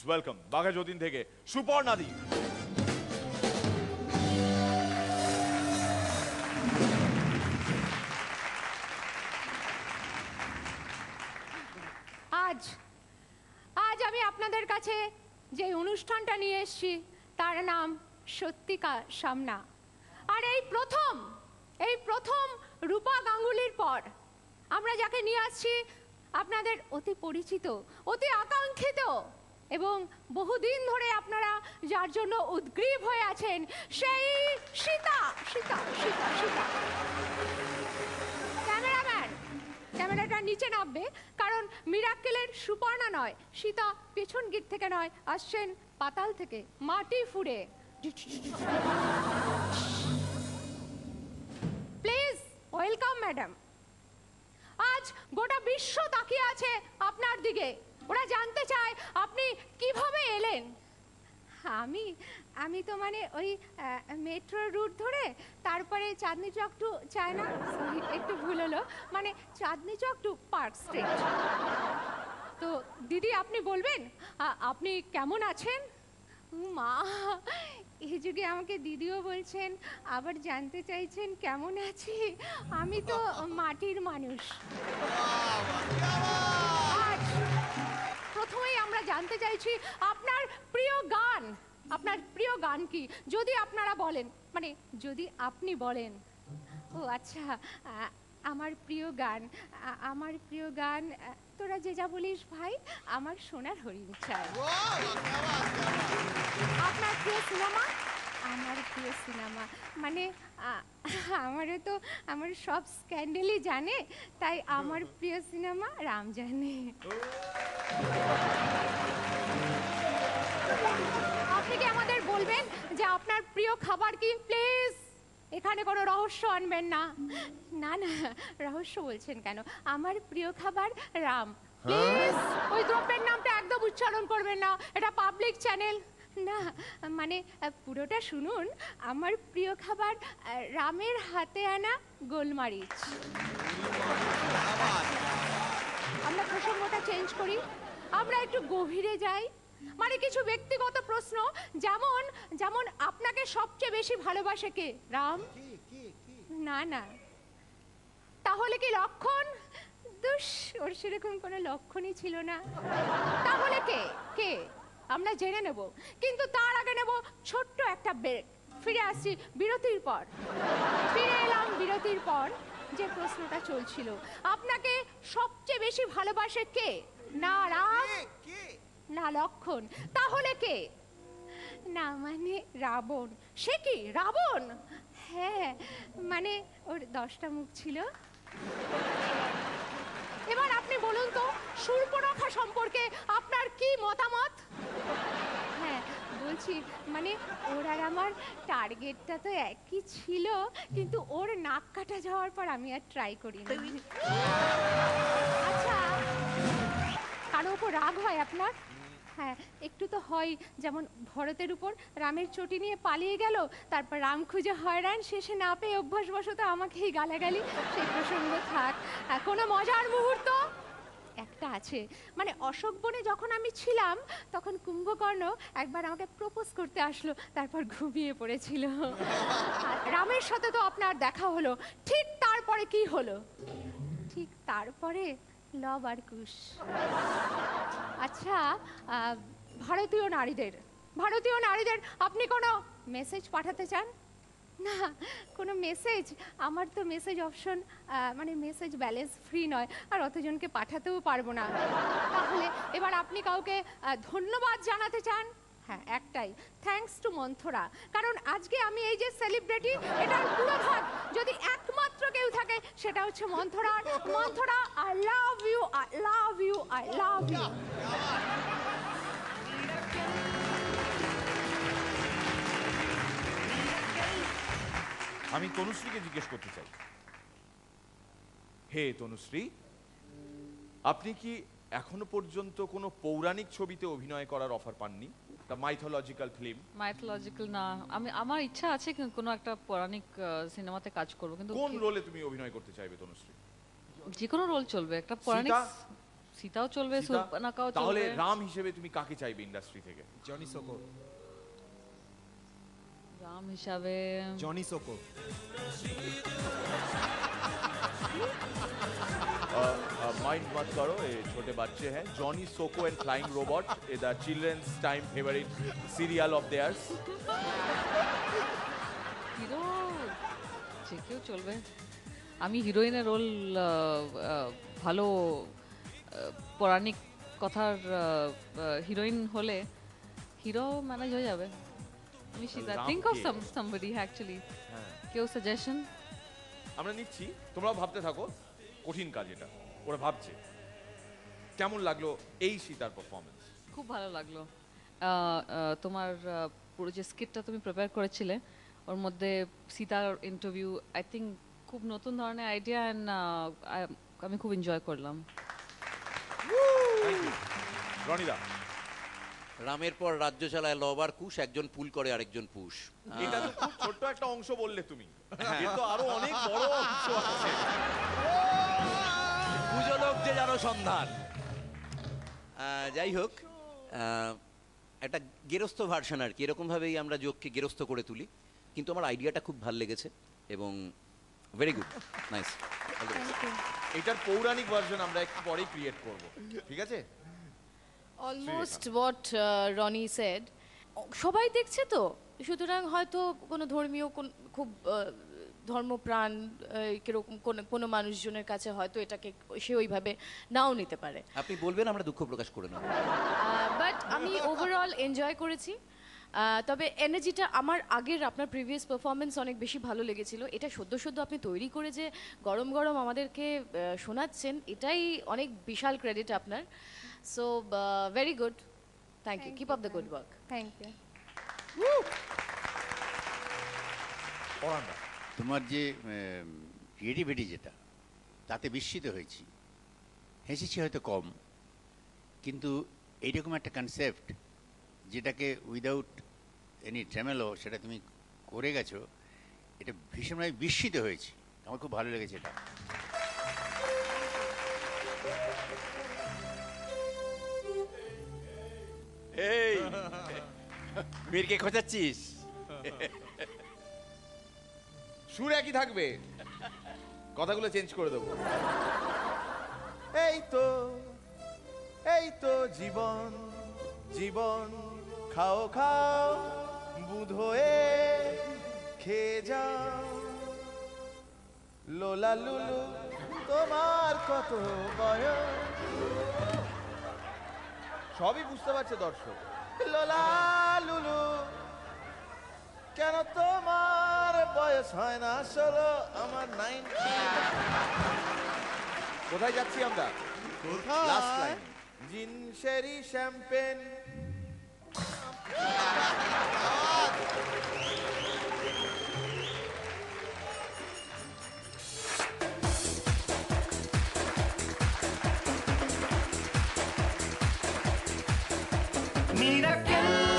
Welcome Bagha Jatin থেকে সুপর্ণাদি। আজ আজ আমি আপনাদের কাছে যে অনুষ্ঠানটা নিয়ে এসেছি তার নাম সত্যিকার সামনা। আর এই প্রথম রূপা গাঙ্গুলির পর আমরা যাকে নিয়ে আসছি আপনাদের অতি পরিচিত, অতি আকাঙ্ক্ষিত এবং বহুদিন ধরে আপনারা যার জন্য উদ্গ্রীব হয়ে আছেন, সেই সীতা। সীতা সীতা সীতা ক্যামেরাম্যান ক্যামেরাটা নিচে নামবে, কারণ মিরাক্কেলের সুপর্ণা নয়, সীতা পেছন গিট থেকে নয়, আসছেন পাতাল থেকে মাটি ফুঁড়ে। Please welcome madam. আজ গোটা বিশ্ব তাকিয়ে আছে আপনার দিকে, ওরা জানতে চায় আপনি কিভাবে এলেন। আমি তো মানে ওই মেট্রো রুট ধরে তারপরে চাঁদনি চক টু চায়না, একটু ভুল হলো, মানে Chandni Chowk two park street. তো দিদি আপনি বলবেন আপনি কেমন আছেন? মা, এই যুগে আমাকে দিদিও বলছেন, আবার জানতে চাইছেন কেমন আছি। আমি তো মাটির মানুষ। আজ প্রথমেই আমরা জানতে চাইছি আপনার প্রিয় গান। আপনার প্রিয় গান কি, যদি আপনারা বলেন, মানে যদি আপনি বলেন। ও আচ্ছা, আমার প্রিয় গান তোরা যে যা বলিস ভাই, আমার সোনার হরিণ চাই। আপনার প্রিয় সিনেমা? আমার প্রিয় সিনেমা মানে আমারও তো আমার সব স্ক্যান্ডেলই জানে, তাই আমার প্রিয় সিনেমা রাম জানে। আপনি কি আমাদের বলবেন যে আপনার প্রিয় খাবার কি? প্লিজ এখানে কোনো রহস্য আনবেন না। না না, রহস্য বলছেন কেন? আমার প্রিয় খাবার রাম। প্লিজ ওই দ্রব্যের নামটা একদম উচ্চারণ করবেন না, এটা পাবলিক চ্যানেল। না মানে পুরোটা শুনুন। আমার প্রিয় খাবার রামের হাতে আনা গোলমরিচ। আমরা প্রসঙ্গটা চেঞ্জ করি, আমরা একটু গভীরে যাই। মানে কিছু ব্যক্তিগত প্রশ্ন, যেমন যেমন আপনাকে সবচেয়ে বেশি ভালোবাসে কে? রাম? না না, তাহলে কি লক্ষণ? দুস, ওর সেরকম কোনো লক্ষণই ছিল না। তাহলে কে কে আমরা জেনে নেব, কিন্তু তার আগে নেব ছোট্ট একটা ব্রেক। ফিরে আসছি বিরতির পর। ফিরে এলাম বিরতির পর। যে প্রশ্নটা চলছিল, আপনাকে সবচেয়ে বেশি ভালোবাসে কে? না রাম, না লক্ষণ, তাহলে কে? না মানে রাবণ। সে কি রাবণ? হ্যাঁ, মানে ওর 10টা মুখ ছিল। এবার আপনি বলুন তো, শূর্পণখা সম্পর্কে আপনার কি মতামত? হ্যাঁ বলছি, মানে ওর আর আমার টার্গেটটা তো একই ছিল, কিন্তু ওর নাক কাটা যাওয়ার পর আমি আর ট্রাই করিনি। আচ্ছা, কারো উপর রাগ হয় আপনার? হ্যাঁ একটু তো হয়, যেমন ভরতের উপর রামের চটি নিয়ে পালিয়ে গেল, তারপর রাম খুঁজে হয়রান, শেষে না পেয়ে অভ্যাসবশত আমাকেই গালাগালি। সেই প্রসঙ্গ থাক। কোনো মজার মুহূর্ত? একটা আছে, মানে অশোক বনে যখন আমি ছিলাম তখন কুম্ভকর্ণ একবার আমাকে প্রপোজ করতে আসলো, তারপর ঘুমিয়ে পড়েছিল। রামের সাথে তো আপনার দেখা হলো, ঠিক তারপরে কি হলো? ঠিক তারপরে লব আর কুশ। আচ্ছা, ভারতীয় নারীদের আপনি কোনো মেসেজ পাঠাতে চান? না কোনো মেসেজ, আমার তো মেসেজ অপশন মানে মেসেজ ব্যালেন্স ফ্রি নয়, আর অতজনকে পাঠাতেও পারবো না। তাহলে এবার আপনি কাউকে ধন্যবাদ জানাতে চান? হ্যাঁ একটাই, থ্যাঙ্কস টু মন্থরা। কারণ আজকে আমি এই যে সেলিব্রিটি, এটার পুরো ভাগ যদি একমাত্র কেউ থাকে সেটা হচ্ছে Manthara. Manthara, I love you, I love you, I love you. আমি তনুশ্রীকে জিজ্ঞেস করতে চাই, হে তনুশ্রী, আপনি কি এখনো পর্যন্ত কোনো পৌরাণিক ছবিতে অভিনয় করার অফার পাননি? The mythological film. মাইথোলজিক্যাল না, আমার ইচ্ছা আছে কোনো একটা পৌরাণিক সিনেমাতে কাজ করব, কিন্তু কোন রোলে তুমি অভিনয় করতে চাইবে তনুশ্রী? যে কোনো রোল চলবে, একটা পৌরাণিক। সীতাও চলবে, সীতা? সুর্পনখাও তাহলে চলবে। রাম হিসেবে তুমি কাকে চাইবে ইন্ডাস্ট্রি থেকে? জনি সোকো। রাম হিসাবে জনি সোকো। माइंड मत करो, ये छोटे बच्चे हैं। जॉनी सोको and flying robot is the children's time favorite serial of theirs. Hero যে কেউ চলবে। আমি হিরোইনের রোল ভালো পৌরাণিক কথার হিরোইন হলে হিরো ম্যানেজ হয়ে যাবে। আমি Sita Ram think of K? Somebody actually, হ্যাঁ, কেউ সাজেশন। আমরা নিচ্ছি, তোমরাও ভাবতে থাকো। কঠিন কাজ এটা, ওরা ভাবছে। কেমন লাগলো এই সীতার পারফরমেন্স? খুব ভালো লাগলো। তোমার পুরো যে স্কিটটা তুমি প্রিপেয়ার করেছিলে ওর মধ্যে সীতার ইন্টারভিউ আই থিঙ্ক খুব নতুন ধরনের আইডিয়া অ্যান্ড আমি খুব এনজয় করলাম। রনিদা, রামের পর রাজ্য চালায় লবার কুশ, একজন পুল করে আরেকজন পুশ। এটা তো খুব ছোট্ট একটা অংশ বললে তুমি, কিন্তু আরো অনেক বড় অংশ আছে। পুজো লোক যে জানো সন্ধান। যাই হোক, একটা গেরস্থ ভার্সন আর কি, এরকম ভাবেই আমরা যোগকে গেরস্থ করে তুলি, কিন্তু আমার আইডিয়াটা খুব ভালো লেগেছে এবং ভেরি গুড, নাইস। এটার পৌরাণিক ভার্সন আমরা একটু পরেই ক্রিয়েট করব, ঠিক আছে? অলমোস্ট হোয়াট রনি সেড, সবাই দেখছে তো, সুতরাং হয়তো কোনো ধর্মীয় খুব ধর্মপ্রাণ কিরকম কোনো মানুষজনের কাছে হয়তো এটাকে সে ওইভাবে নাও নিতে পারে। আপনি বলবেন, আমরা দুঃখ প্রকাশ করে নেব। বাট আমি ওভারঅল এনজয় করেছি। তবে এনার্জিটা আমার আগের আপনার প্রিভিয়াস পারফরমেন্স অনেক বেশি ভালো লেগেছিল। এটা সদ্য সদ্য আপনি তৈরি করে যে গরম গরম আমাদেরকে শোনাচ্ছেন, এটাই অনেক বিশাল ক্রেডিট আপনার। So very good, thank you, keep up the good work. Thank you. পরাণদা, তোমার যে ক্রিয়েটিভিটি যেটা, তাতে বিস্মিত হয়েছি। হেসেছি হয়তো কম, কিন্তু এইরকম একটা কনসেপ্ট যেটাকে উইদাউট এনি ট্রেমেলো সেটা তুমি করে গেছো, এটা ভীষণভাবে বিস্মিত হয়েছি। আমার খুব ভালো লেগেছে এটা। এই মীরকে খোঁজাচ্ছিস? সুর একই থাকবে, কথাগুলো চেঞ্জ করে দেবো। এই তো জীবন, জীবন খাও খাও, বুধ হয়ে খেয়ে যাও, লোলা লুলু তোমার কত বয়স। সবই বুঝতে পারছে দর্শক। লোলা লুলু কেন তোমার বয়স হয় না 16, আমার 19। কোথায় যাচ্ছি আমরা? লাস্ট লাইন, জিন শেরি শ্যাম্পেন। Miracle